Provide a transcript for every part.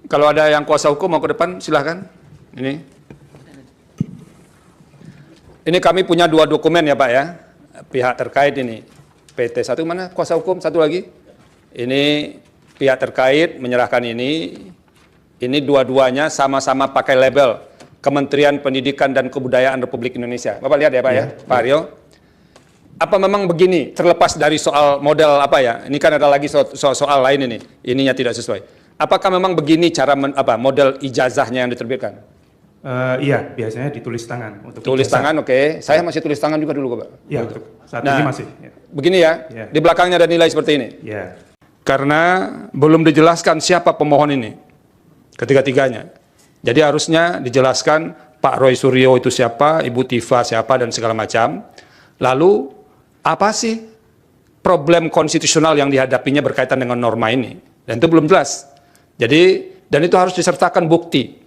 Kalau ada yang kuasa hukum mau ke depan, silahkan. Ini kami punya 2 dokumen ya Pak ya, pihak terkait ini. PT 1 mana kuasa hukum, satu lagi. Ini pihak terkait menyerahkan ini dua-duanya sama-sama pakai label Kementerian Pendidikan dan Kebudayaan Republik Indonesia. Bapak lihat ya Pak ya, Pak Aryo. Apa memang begini, terlepas dari soal model apa ya, ini kan ada lagi soal lain ini, ininya tidak sesuai. Apakah memang begini cara model ijazahnya yang diterbitkan? Iya, biasanya ditulis tangan. Untuk tulis ijazah. tangan, oke. Saya masih tulis tangan juga dulu, Pak. Iya, saat ini masih. Ya. Begini ya, di belakangnya ada nilai seperti ini. Ya. Karena belum dijelaskan siapa pemohon ini, ketiga-tiganya. Jadi harusnya dijelaskan Pak Roy Suryo itu siapa, Ibu Tifa siapa, dan segala macam. Lalu, apa sih problem konstitusional yang dihadapinya berkaitan dengan norma ini? Dan itu belum jelas. Jadi, dan itu harus disertakan bukti.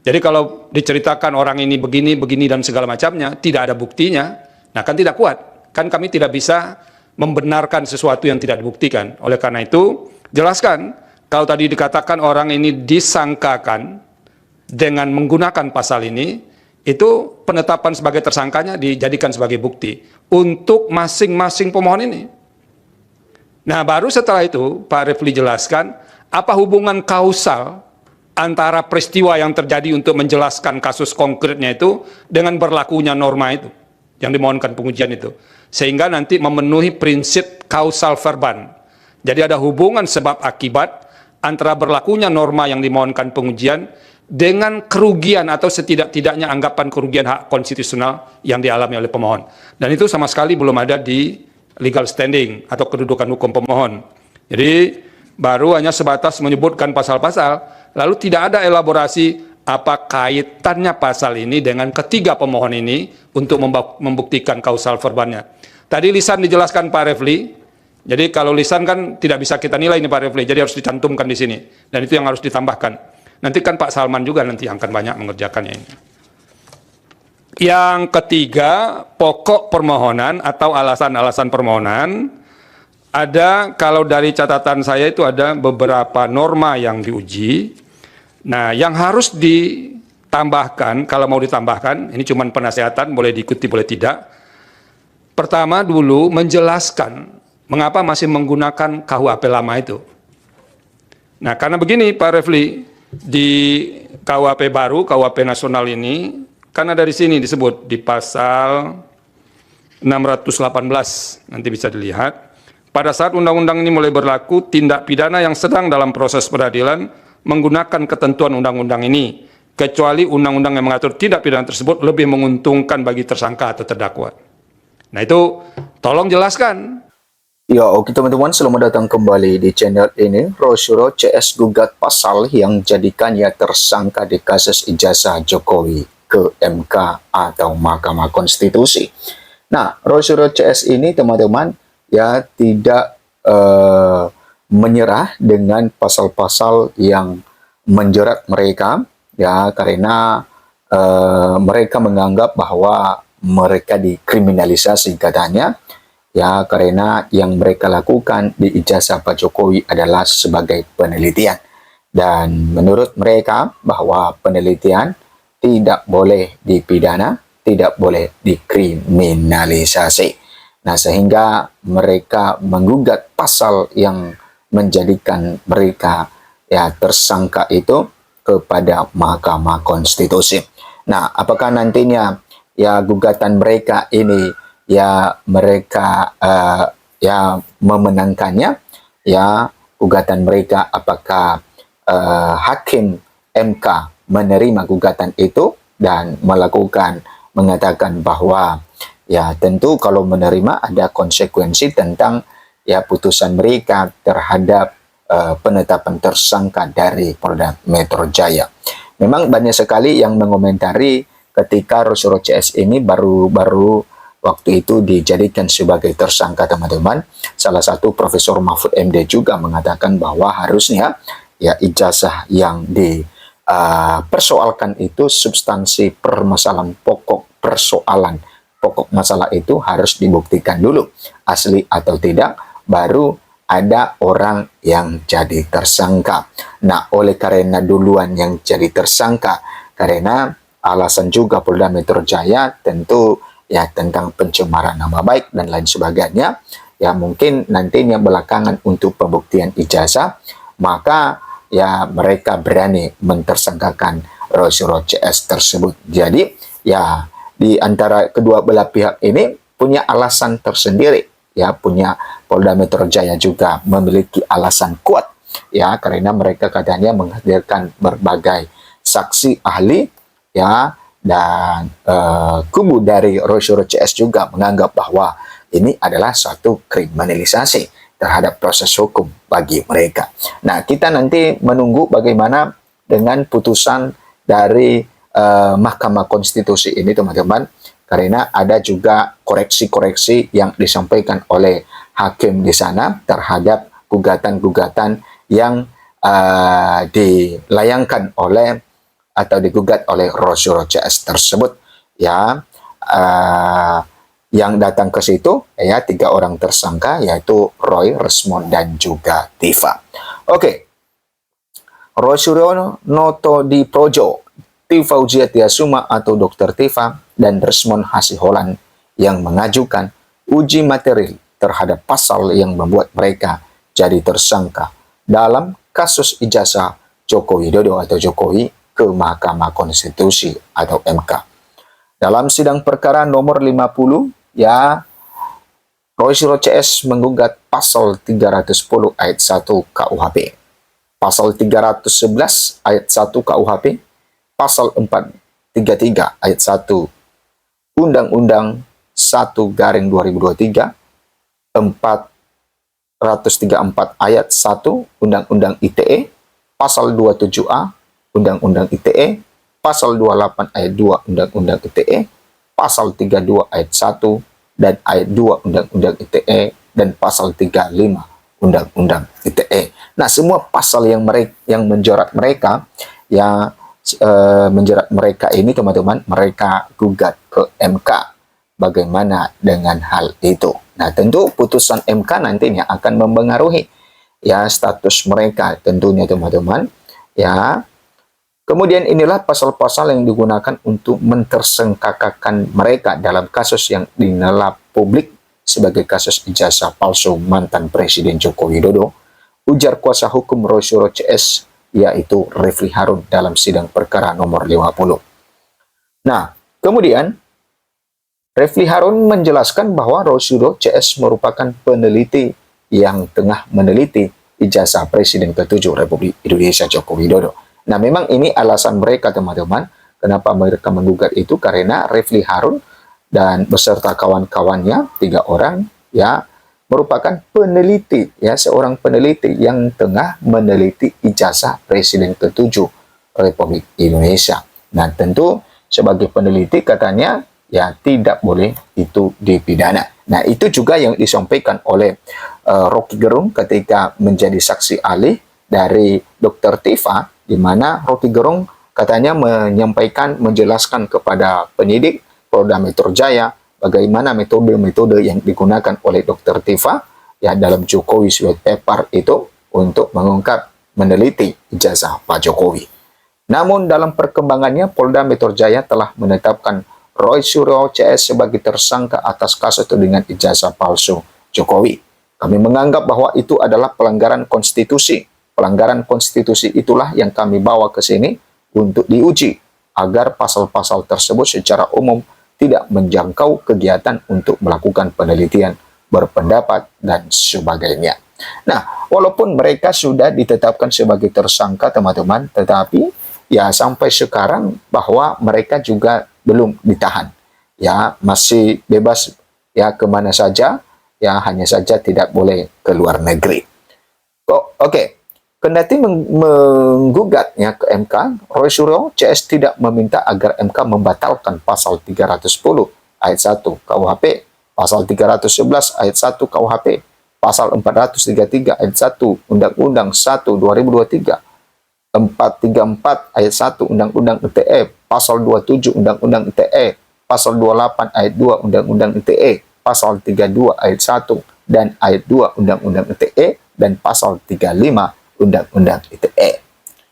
Jadi kalau diceritakan orang ini begini, begini, dan segala macamnya, tidak ada buktinya, nah kan tidak kuat. Kan kami tidak bisa membenarkan sesuatu yang tidak dibuktikan. Oleh karena itu, jelaskan, kalau tadi dikatakan orang ini disangkakan dengan menggunakan pasal ini, itu penetapan sebagai tersangkanya dijadikan sebagai bukti untuk masing-masing pemohon ini. Nah, baru setelah itu, Pak Refli jelaskan, apa hubungan kausal antara peristiwa yang terjadi untuk menjelaskan kasus konkretnya itu dengan berlakunya norma itu yang dimohonkan pengujian itu, sehingga nanti memenuhi prinsip kausal verban. Jadi ada hubungan sebab akibat antara berlakunya norma yang dimohonkan pengujian dengan kerugian atau setidak-tidaknya anggapan kerugian hak konstitusional yang dialami oleh pemohon. Dan itu sama sekali belum ada di legal standing atau kedudukan hukum pemohon. Jadi baru hanya sebatas menyebutkan pasal-pasal, lalu tidak ada elaborasi apa kaitannya pasal ini dengan ketiga pemohon ini untuk membuktikan kausal verbannya. Tadi lisan dijelaskan Pak Refli, jadi kalau lisan kan tidak bisa kita nilai ini Pak Refli, jadi harus dicantumkan di sini, dan itu yang harus ditambahkan. Nanti kan Pak Salman juga nanti akan banyak mengerjakannya ini. Yang ketiga, pokok permohonan atau alasan-alasan permohonan. Ada, kalau dari catatan saya itu ada beberapa norma yang diuji. Nah, yang harus ditambahkan, kalau mau ditambahkan, ini cuma penasehatan, boleh diikuti, boleh tidak. Pertama dulu menjelaskan mengapa masih menggunakan KUHP lama itu. Nah, karena begini Pak Refli, di KUHP baru, KUHP nasional ini, karena dari sini disebut di pasal 618, nanti bisa dilihat. Pada saat undang-undang ini mulai berlaku, tindak pidana yang sedang dalam proses peradilan menggunakan ketentuan undang-undang ini, kecuali undang-undang yang mengatur tindak pidana tersebut lebih menguntungkan bagi tersangka atau terdakwa. Nah itu, tolong jelaskan. Ya, oke teman-teman, selamat datang kembali di channel ini. Rosyuro CS gugat pasal yang jadikannya tersangka di kasus ijazah Jokowi ke MK atau Mahkamah Konstitusi. Nah, Rosyuro CS ini teman-teman ya tidak menyerah dengan pasal-pasal yang menjerat mereka ya, karena mereka menganggap bahwa mereka dikriminalisasi katanya ya, karena yang mereka lakukan di ijazah Pak Jokowi adalah sebagai penelitian, dan menurut mereka bahwa penelitian tidak boleh dipidana, tidak boleh dikriminalisasi. Nah, sehingga mereka menggugat pasal yang menjadikan mereka ya tersangka itu kepada Mahkamah Konstitusi. Nah, apakah nantinya ya gugatan mereka ini ya mereka ya memenangkannya, ya gugatan mereka, apakah hakim MK menerima gugatan itu dan mengatakan bahwa ya tentu kalau menerima ada konsekuensi tentang ya putusan mereka terhadap penetapan tersangka dari Polda Metro Jaya. Memang banyak sekali yang mengomentari ketika Rosyuro CS ini baru waktu itu dijadikan sebagai tersangka teman-teman. Salah satu Profesor Mahfud MD juga mengatakan bahwa harusnya ya ijazah yang dipersoalkan itu substansi permasalahan pokok masalah itu harus dibuktikan dulu asli atau tidak, baru ada orang yang jadi tersangka. Nah, oleh karena duluan yang jadi tersangka, karena alasan juga Polda Metro Jaya tentu ya tentang pencemaran nama baik dan lain sebagainya, ya mungkin nantinya belakangan untuk pembuktian ijazah, maka ya mereka berani mentersangkakan Roy Suryo CS tersebut. Jadi ya di antara kedua belah pihak ini punya alasan tersendiri, ya punya Polda Metro Jaya juga memiliki alasan kuat, ya karena mereka katanya menghadirkan berbagai saksi ahli, ya dan kubu dari Roy Suryo CS juga menganggap bahwa ini adalah suatu kriminalisasi terhadap proses hukum bagi mereka. Nah, kita nanti menunggu bagaimana dengan putusan dari Mahkamah Konstitusi ini, teman-teman, karena ada juga koreksi-koreksi yang disampaikan oleh hakim di sana terhadap gugatan-gugatan yang dilayangkan oleh atau digugat oleh Roy Suryo CS tersebut, ya yang datang ke situ ya 3 orang tersangka, yaitu Roy, Resmond dan juga Tifa. Oke. Roy Suryo Noto di Projo, Tifa Fauzia Tiasuma atau Dr. Tifa dan Resmond Hasiholan yang mengajukan uji materi terhadap pasal yang membuat mereka jadi tersangka dalam kasus ijazah Joko Widodo atau Jokowi ke Mahkamah Konstitusi atau MK. Dalam sidang perkara nomor 50, ya Roy Suryo CS menggugat pasal 310 ayat 1 KUHP, pasal 311 ayat 1 KUHP, pasal 433 ayat 1 Undang-Undang 1/2023, 434 ayat 1 Undang-Undang ITE, pasal 27A Undang-Undang ITE, pasal 28 ayat 2 Undang-Undang ITE, pasal 32 ayat 1 dan ayat 2 Undang-Undang ITE, dan pasal 35 Undang-Undang ITE. Nah, semua pasal yang menjerat mereka, ya menjerat mereka ini, teman-teman, mereka gugat ke MK. Bagaimana dengan hal itu? Nah, tentu putusan MK nantinya akan mempengaruhi ya status mereka tentunya, teman-teman. Ya. Kemudian inilah pasal-pasal yang digunakan untuk mentersangkakan mereka dalam kasus yang dinilai publik sebagai kasus ijazah palsu mantan Presiden Joko Widodo, ujar kuasa hukum Roy Suryo CS, yaitu Refli Harun dalam sidang perkara nomor 50. Nah, kemudian Refli Harun menjelaskan bahwa Roy Suryo CS merupakan peneliti yang tengah meneliti ijazah Presiden ke-7 Republik Indonesia Joko Widodo. Nah, memang ini alasan mereka, teman-teman, kenapa mereka menggugat itu, karena Refli Harun dan beserta kawan-kawannya 3 orang ya merupakan peneliti, ya seorang peneliti yang tengah meneliti ijazah Presiden ke-7 Republik Indonesia. Nah, tentu sebagai peneliti katanya ya tidak boleh itu dipidana. Nah, itu juga yang disampaikan oleh Rocky Gerung ketika menjadi saksi ahli dari Dr. Tifa, di mana Rocky Gerung katanya menjelaskan kepada penyidik Polda Metro Jaya bagaimana metode-metode yang digunakan oleh Dr. Tifa ya dalam Jokowi Sweet Paper itu untuk mengungkap meneliti ijazah Pak Jokowi. Namun dalam perkembangannya Polda Metro Jaya telah menetapkan Roy Suryo CS sebagai tersangka atas kasus tudingan ijazah palsu Jokowi. Kami menganggap bahwa itu adalah pelanggaran konstitusi. Pelanggaran konstitusi itulah yang kami bawa ke sini untuk diuji agar pasal-pasal tersebut secara umum tidak menjangkau kegiatan untuk melakukan penelitian, berpendapat, dan sebagainya. Nah, walaupun mereka sudah ditetapkan sebagai tersangka, teman-teman, tetapi ya sampai sekarang bahwa mereka juga belum ditahan. Ya, masih bebas ya kemana saja, ya hanya saja tidak boleh ke luar negeri. Oke. Kendati menggugatnya ke MK, Roy Suryo CS tidak meminta agar MK membatalkan pasal 310 ayat 1 KUHP, pasal 311 ayat 1 KUHP, pasal 433 ayat 1 Undang-Undang 1 2023, 434 ayat 1 Undang-Undang ITE, pasal 27 Undang-Undang ITE, pasal 28 ayat 2 Undang-Undang ITE, pasal 32 ayat 1 dan ayat 2 Undang-Undang ITE dan pasal 35 Undang-Undang ITE.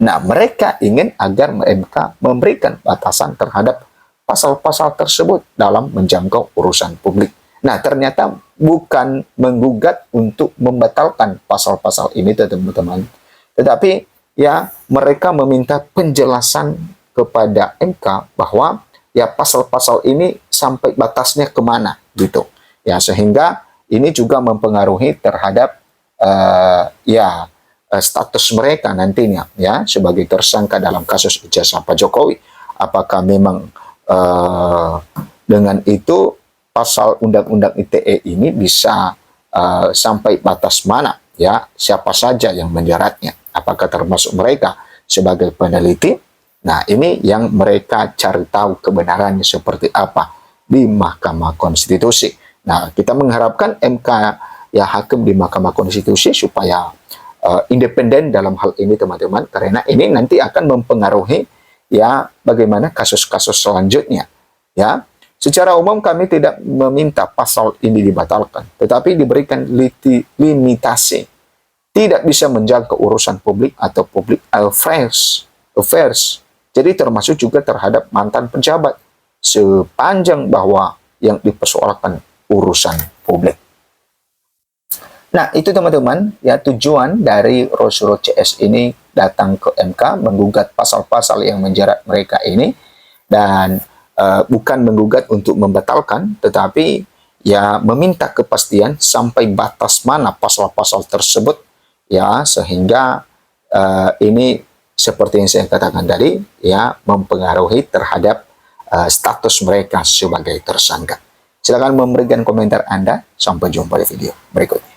Nah, mereka ingin agar MK memberikan batasan terhadap pasal-pasal tersebut dalam menjangkau urusan publik. Nah, ternyata bukan menggugat untuk membatalkan pasal-pasal ini, teman-teman. Tetapi ya mereka meminta penjelasan kepada MK bahwa ya pasal-pasal ini sampai batasnya kemana gitu. Ya, sehingga ini juga mempengaruhi terhadap status mereka nantinya ya sebagai tersangka dalam kasus ijazah Pak Jokowi. Apakah memang dengan itu pasal Undang-Undang ITE ini bisa sampai batas mana ya, siapa saja yang menjeratnya, apakah termasuk mereka sebagai peneliti? Nah, ini yang mereka cari tahu kebenarannya seperti apa di Mahkamah Konstitusi. Nah, kita mengharapkan MK ya, hakim di Mahkamah Konstitusi supaya independen dalam hal ini, teman-teman, karena ini nanti akan mempengaruhi ya bagaimana kasus-kasus selanjutnya ya. Secara umum kami tidak meminta pasal ini dibatalkan, tetapi diberikan limitasi, tidak bisa menjangkau urusan publik atau public affairs. Jadi termasuk juga terhadap mantan pejabat sepanjang bahwa yang dipersoalkan urusan publik. Nah, itu teman-teman ya tujuan dari Rosuro CS ini datang ke MK menggugat pasal-pasal yang menjerat mereka ini, dan bukan menggugat untuk membatalkan, tetapi ya meminta kepastian sampai batas mana pasal-pasal tersebut ya, sehingga ini seperti yang saya katakan tadi ya mempengaruhi terhadap status mereka sebagai tersangka. Silakan memberikan komentar Anda. Sampai jumpa di video berikutnya.